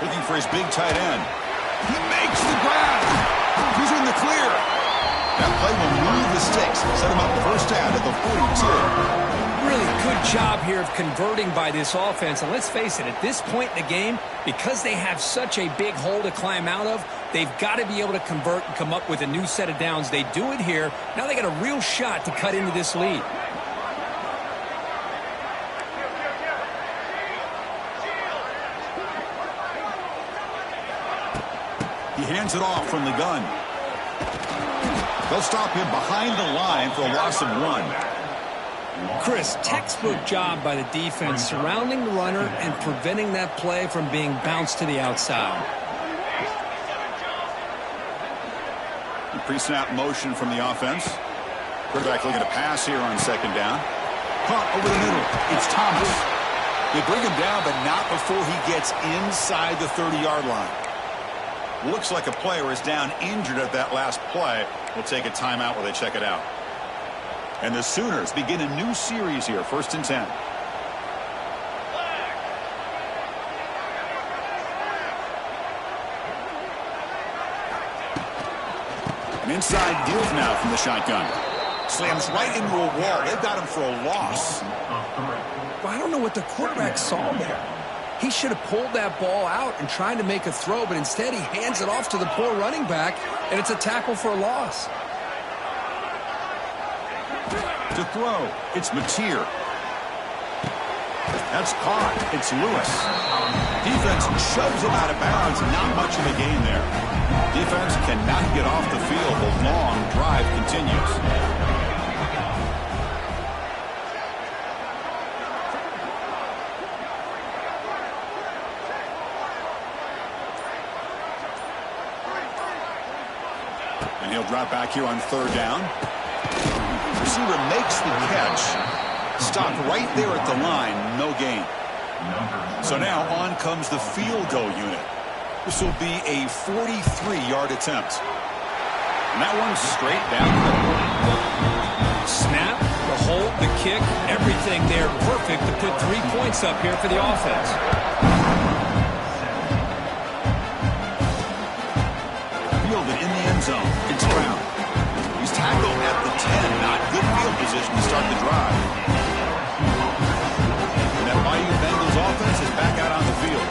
Looking for his big tight end. He makes the grab. He's in the clear. That play will move the sticks. Set him up first down at the 42. Really good job here of converting by this offense. And let's face it, at this point in the game, because they have such a big hole to climb out of, they've got to be able to convert and come up with a new set of downs. They do it here. Now they got a real shot to cut into this lead. He hands it off from the gun. They'll stop him behind the line for a loss of 1. Chris, textbook job by the defense surrounding the runner and preventing that play from being bounced to the outside. Pre-snap motion from the offense. Quarterback looking to pass here on second down. Caught over the middle. It's Thomas. They bring him down, but not before he gets inside the 30-yard line. Looks like a player is down injured at that last play. We'll take a timeout while they check it out. And the Sooners begin a new series here, 1st and 10. An inside give now from the shotgun. Slams right into a wall. They've got him for a loss. Well, I don't know what the quarterback saw there. He should have pulled that ball out and tried to make a throw, but instead he hands it off to the poor running back, and it's a tackle for a loss. To throw, it's Mateer. That's caught. It's Lewis. Defense shoves him out of bounds. Not much of a gain there. Defense cannot get off the field. The long drive continues. And he'll drop back here on 3rd down. Receiver makes the catch. Stopped right there at the line. No gain. So now on comes the field goal unit. This will be a 43-yard attempt. And that one's straight down. Snap, the hold, the kick, everything there perfect to put 3 points up here for the offense. Fielded in the end zone. It's Brown. He's tackled at the 10. Not good field position to start the drive. And that Bayou Bengals offense is back out on the field.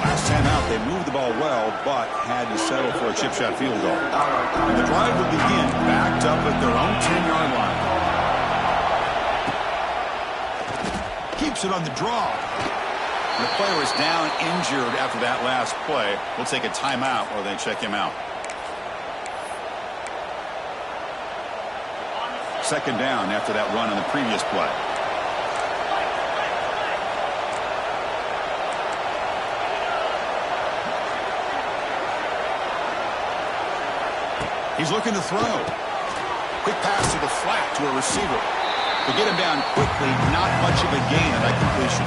Last time out, they moved the ball well, but had to settle for a chip shot field goal. And the drive will begin backed up at their own 10-yard line. Keeps it on the draw. The player is down injured after that last play. We'll take a timeout while they check him out. 2nd down after that run on the previous play. He's looking to throw. Quick pass to the flat to a receiver. To get him down quickly, not much of a gain on that completion.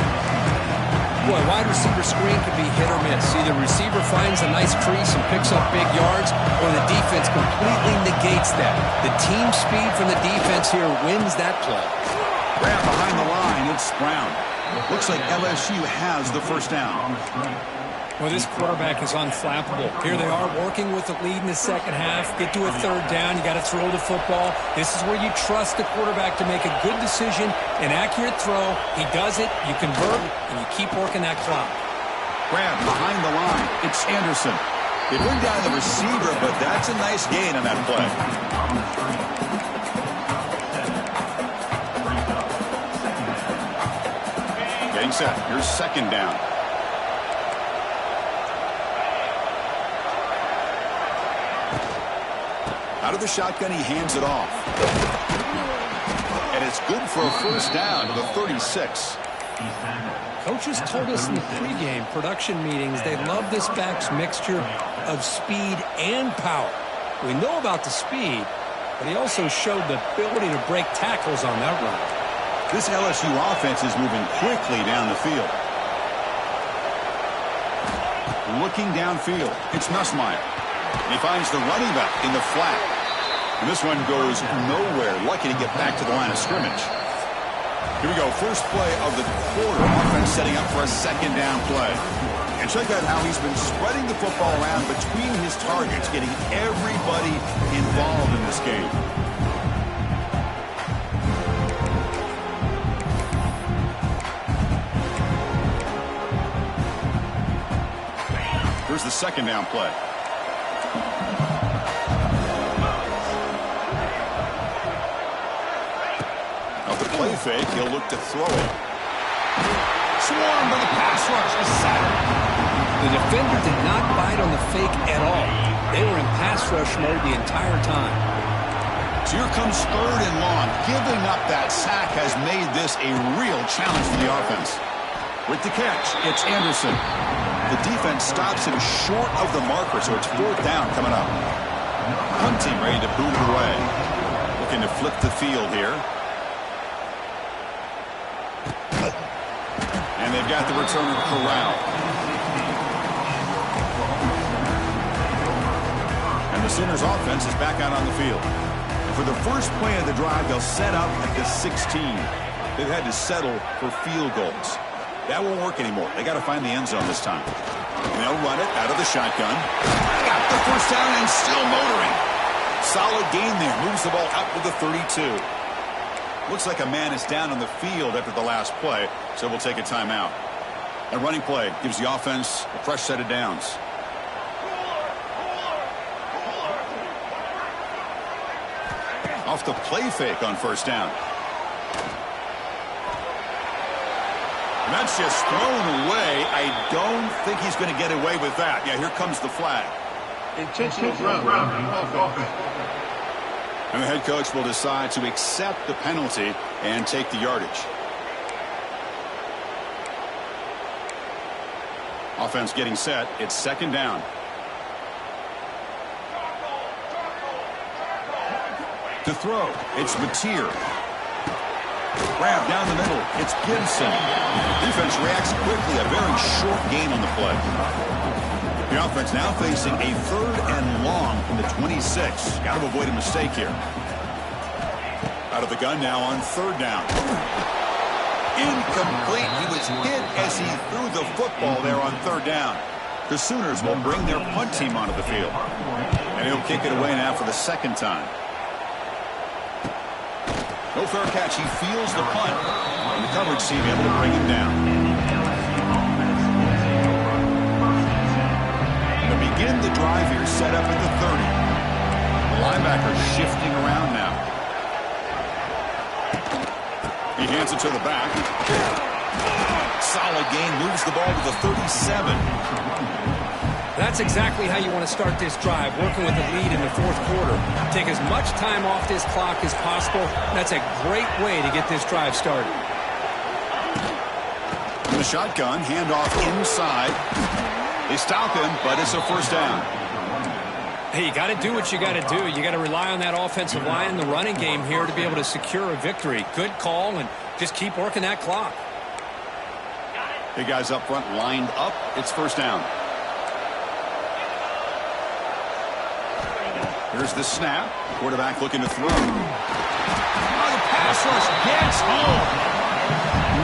Boy, wide receiver screen can be hit or miss. Either receiver finds a nice crease and picks up big yards, or the defense completely negates that. The team speed from the defense here wins that play. Grab behind the line, it's Brown. Looks like LSU has the 1st down. Well, this quarterback is unflappable. Here they are working with the lead in the 2nd half. Get to a 3rd down. You got to throw the football. This is where you trust the quarterback to make a good decision, an accurate throw. He does it, you convert, and you keep working that clock. Grab behind the line. It's Anderson. They bring down the receiver, but that's a nice gain on that play. Getting set. Here's 2nd down. Out of the shotgun, he hands it off. And it's good for a 1st down to the 36. Coaches told us in the pregame production meetings they love this back's mixture of speed and power. We know about the speed, but he also showed the ability to break tackles on that run. This LSU offense is moving quickly down the field. Looking downfield, it's Nussmeier. He finds the running back in the flat. And this one goes nowhere. Lucky to get back to the line of scrimmage. Here we go. First play of the quarter. Offense setting up for a 2nd down play. And check out how he's been spreading the football around between his targets, getting everybody involved in this game. Here's the 2nd down play. Play fake, he'll look to throw it. Swarmed by the pass rush. A sack. The defender did not bite on the fake at all. They were in pass rush mode the entire time. So here comes 3rd and long. Giving up that sack has made this a real challenge for the offense. With the catch, it's Anderson. The defense stops him short of the marker, so it's 4th down coming up. Hunting ready to boot it away. Looking to flip the field here. And And they've got the returner corralled. And the Sooners offense is back out on the field. And for the first play of the drive, they'll set up at the 16. They've had to settle for field goals. That won't work anymore. They got to find the end zone this time. And they'll run it out of the shotgun. Got the first down and still motoring. Solid gain there. Moves the ball out to the 32. Looks like a man is down on the field after the last play, so we'll take a timeout. A running play gives the offense a fresh set of downs. Off the play fake on first down. And that's just thrown away. I don't think he's going to get away with that. Yeah, here comes the flag. Intentional grounding offense. And the head coach will decide to accept the penalty and take the yardage. Offense getting set. It's second down. To throw, it's Mateer. Grab down the middle. It's Gibson. Defense reacts quickly. A very short gain on the play. The offense now facing a 3rd and long from the 26. Got to avoid a mistake here. Out of the gun now on 3rd down. Incomplete. He was hit as he threw the football there on 3rd down. The Sooners will bring their punt team onto the field. And he'll kick it away now for the 2nd time. No fair catch. He feels the punt. And the coverage team able to bring him down. To begin the drive here, set up at the 30. The linebacker shifting around now. He hands it to the back. Solid gain. Moves the ball to the 37. That's exactly how you want to start this drive, working with the lead in the 4th quarter. Take as much time off this clock as possible. That's a great way to get this drive started. In the shotgun, handoff inside. They stop him, but it's a first down. Hey, you got to do what you got to do. You got to rely on that offensive line, the running game here to be able to secure a victory. Good call, and just keep working that clock. Big guys up front lined up. It's first down. Here's the snap. Quarterback looking to throw. Oh, the pass rush gets home.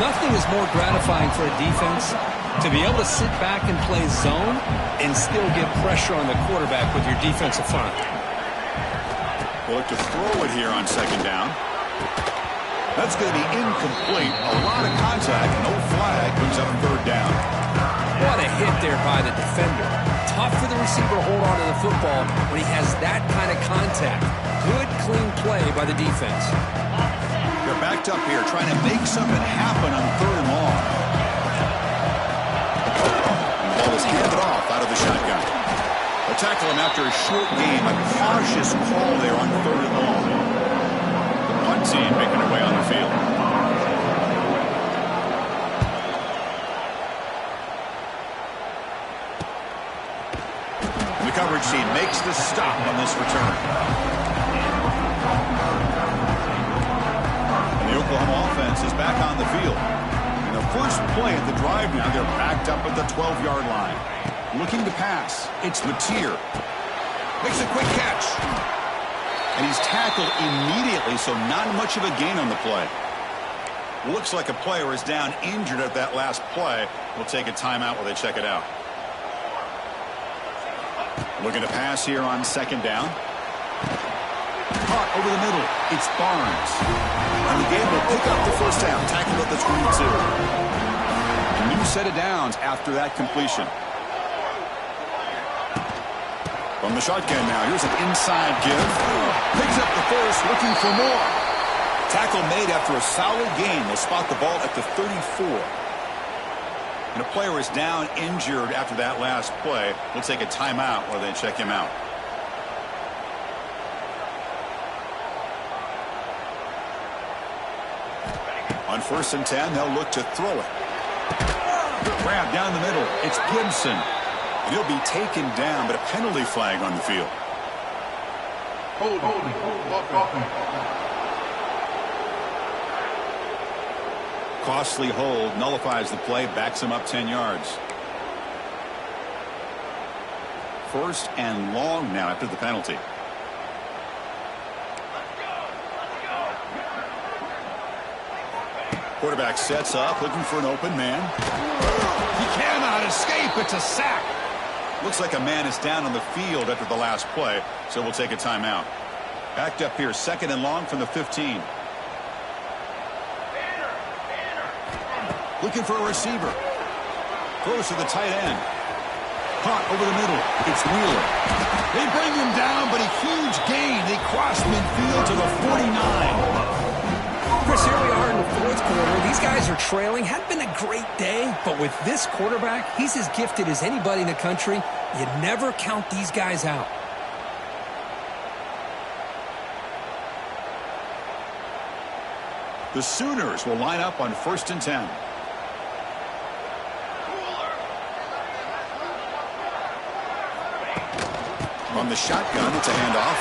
Nothing is more gratifying for a defense to be able to sit back and play zone and still get pressure on the quarterback with your defensive front. We'll look to throw it here on 2nd down. That's going to be incomplete. A lot of contact. No flag. Brings up 3rd down. What a hit there by the defender. Tough for the receiver to hold on to the football when he has that kind of contact. Good, clean play by the defense. They're backed up here trying to make something happen on 3rd and long. And the ball is handed off out of the shotgun. They'll tackle him after a short game. A cautious call there on 3rd and long. The punt team making their way on the field. And the coverage team makes the stop on this return. The Oklahoma offense is back on the field. In the first play of the drive now, they're backed up at the 12-yard line. Looking to pass. It's Mateer. Makes a quick catch. And he's tackled immediately, so not much of a gain on the play. Looks like a player is down injured at that last play. We'll take a timeout while they check it out. Looking to pass here on 2nd down. Caught over the middle. It's Barnes. And the game will pick up the first down. Tackled at the 22. A new set of downs after that completion. From the shotgun now. Here's an inside give. Picks up the first, looking for more. Tackle made after a solid gain. They'll spot the ball at the 34. And a player is down injured after that last play. We'll take a timeout while they check him out. On 1st and 10, they'll look to throw it. Grab down the middle. It's Gibson. And he'll be taken down, but a penalty flag on the field. Costly hold nullifies the play, backs him up 10 yards. First and long now after the penalty. Quarterback sets up, looking for an open man. He cannot escape. It's a sack. Looks like a man is down on the field after the last play, so we'll take a timeout. Backed up here, second and long from the 15. Looking for a receiver. Throws to the tight end. Caught over the middle. It's Wheeler. They bring him down, but a huge gain. They cross midfield to the 49. Chris, here we are in the fourth quarter. These guys are trailing. Hadn't been a great day, but with this quarterback, he's as gifted as anybody in the country. You never count these guys out. The Sooners will line up on 1st and 10. From the shotgun, it's a handoff.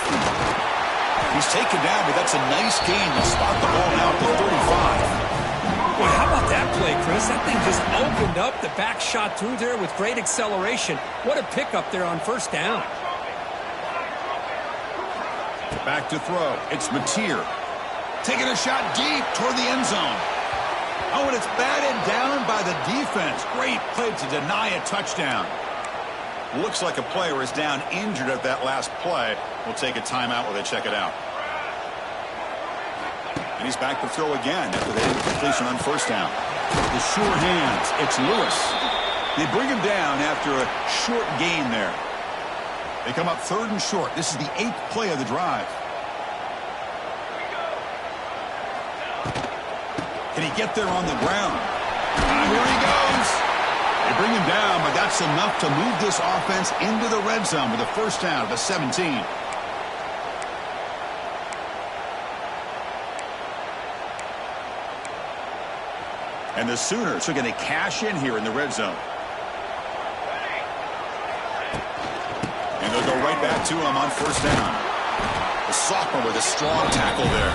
He's taken down, but that's a nice gain. They'll spot the ball now at the 35. Boy, how about that play, Chris? That thing just opened up. The back shot through there with great acceleration. What a pickup there on 1st down. Back to throw. It's Mateer. Taking a shot deep toward the end zone. Oh, and it's batted down by the defense. Great play to deny a touchdown. Looks like a player is down injured at that last play. We'll take a timeout while they check it out. And he's back to throw again after the incompletion on 1st down. The sure hands. It's Lewis. They bring him down after a short gain there. They come up 3rd and short. This is the 8th play of the drive. Can he get there on the ground? And here he goes. They bring him down, but that's enough to move this offense into the red zone with a 1st down at the 17. And the Sooners are going to cash in here in the red zone. And they'll go right back to him on 1st down. The sophomore with a strong tackle there.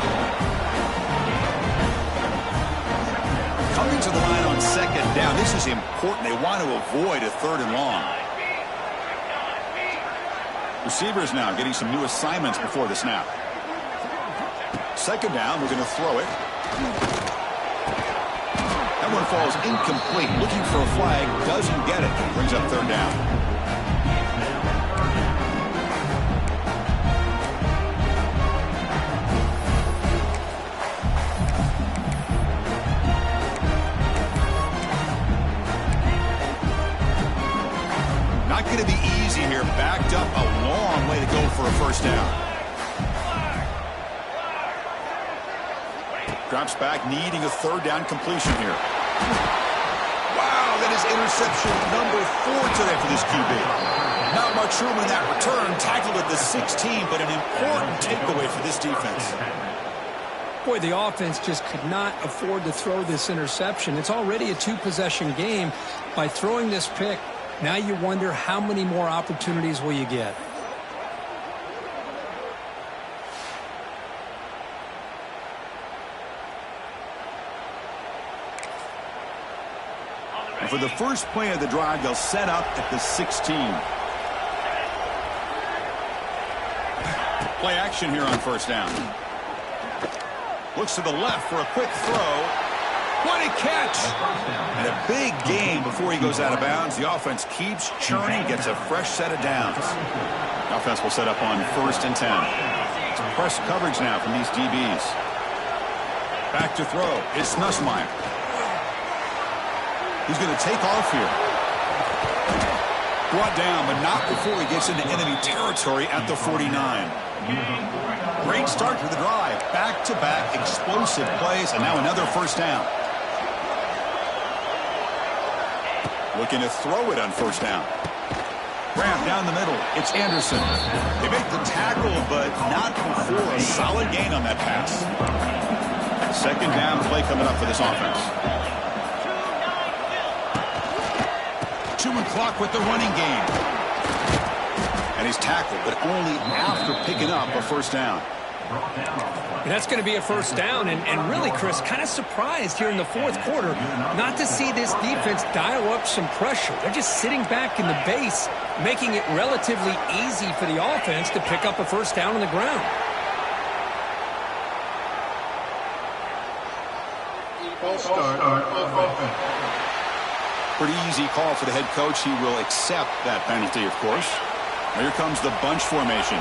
Coming to the line on 2nd down. This is important. They want to avoid a 3rd and long. Receivers now getting some new assignments before the snap. 2nd down. We're going to throw it. That one falls incomplete. Looking for a flag. Doesn't get it. Brings up 3rd down. Not going to be easy here. Backed up a long way to go for a 1st down. Drops back, needing a 3rd down completion here. Wow, that is interception number 4 today for this QB. Not much room in that return. Tackled at the 16, but an important takeaway for this defense. Boy, the offense just could not afford to throw this interception. It's already a 2-possession game. By throwing this pick, now you wonder how many more opportunities will you get. And for the first play of the drive, they'll set up at the 16. Play action here on 1st down. Looks to the left for a quick throw. What a catch! And a big gain before he goes out of bounds. The offense keeps churning, gets a fresh set of downs. The offense will set up on 1st and 10. It's press coverage now from these DBs. Back to throw. It's Nussmeier. He's going to take off here. Brought down, but not before he gets into enemy territory at the 49. Great start to the drive. Back-to-back explosive plays, and now another 1st down. Looking to throw it on 1st down. Grab down the middle. It's Anderson. They make the tackle, but not before a solid gain on that pass. 2nd down play coming up for this offense. Chewing clock with the running game. And he's tackled, but only after picking up a 1st down. And that's going to be a first down. And really, Chris, kind of surprised here in the fourth quarter not to see this defense dial up some pressure. They're just sitting back in the base, making it relatively easy for the offense to pick up a first down on the ground. False start of offense. Pretty easy call for the head coach. He will accept that penalty, of course. Now here comes the bunch formation.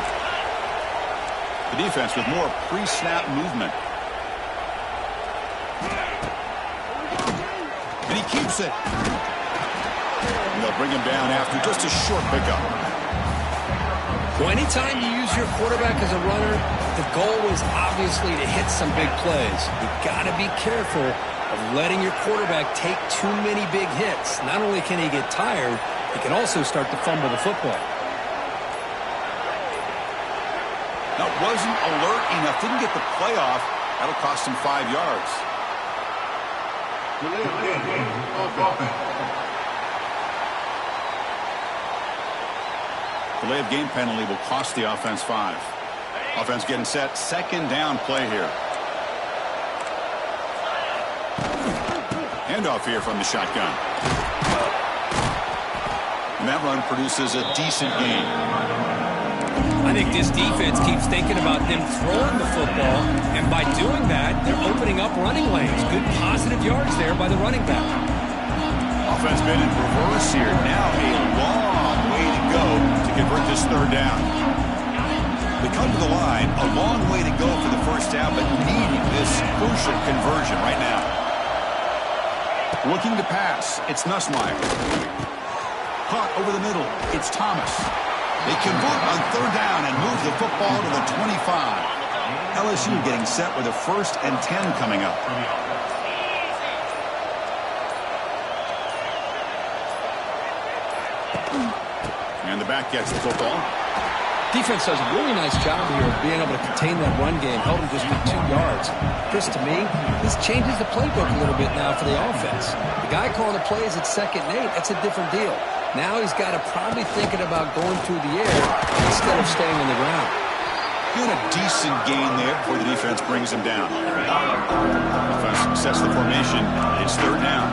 The defense with more pre-snap movement. And he keeps it. And they'll bring him down after just a short pickup. Well, anytime you use your quarterback as a runner, the goal is obviously to hit some big plays. You've got to be careful of letting your quarterback take too many big hits. Not only can he get tired, he can also start to fumble the football. That wasn't alert enough. Didn't get the play off. That'll cost him 5 yards. Delay of game of offense. Delay of game penalty will cost the offense 5. Offense getting set. Second down play here. Handoff here from the shotgun. And that run produces a decent gain. I think this defense keeps thinking about them throwing the football, and by doing that, they're opening up running lanes. Good positive yards there by the running back. Offense been in reverse here. Now a long way to go to convert this third down. They come to the line, a long way to go for the first down, but needing this crucial conversion right now. Looking to pass, it's Nussmeier. Caught over the middle, it's Thomas. They convert on third down and move the football to the 25. LSU getting set with a 1st and 10 coming up. And the back gets the football. Defense does a really nice job here of being able to contain that run game. Held him just with 2 yards. Chris, to me, this changes the playbook a little bit now for the offense. The guy calling the plays at 2nd and 8, that's a different deal. Now he's got to probably thinking about going through the air instead of staying on the ground. Doing a decent gain there before the defense brings him down. Offense sets the formation. It's third down.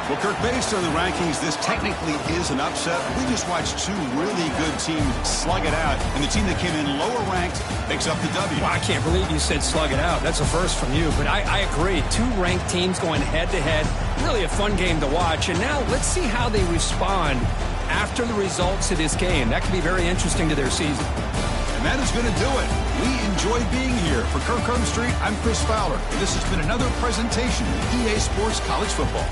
Well, Kirk, based on the rankings, this technically is an upset. We just watched 2 really good teams slug it out, and the team that came in lower ranked picks up the W. Well, I can't believe you said slug it out. That's a first from you, but I agree. 2 ranked teams going head-to-head. Really a fun game to watch, and now let's see how they respond after the results of this game. That could be very interesting to their season. And that is going to do it. We enjoy being here. For Kirk Street, I'm Chris Fowler, and this has been another presentation of EA Sports College Football.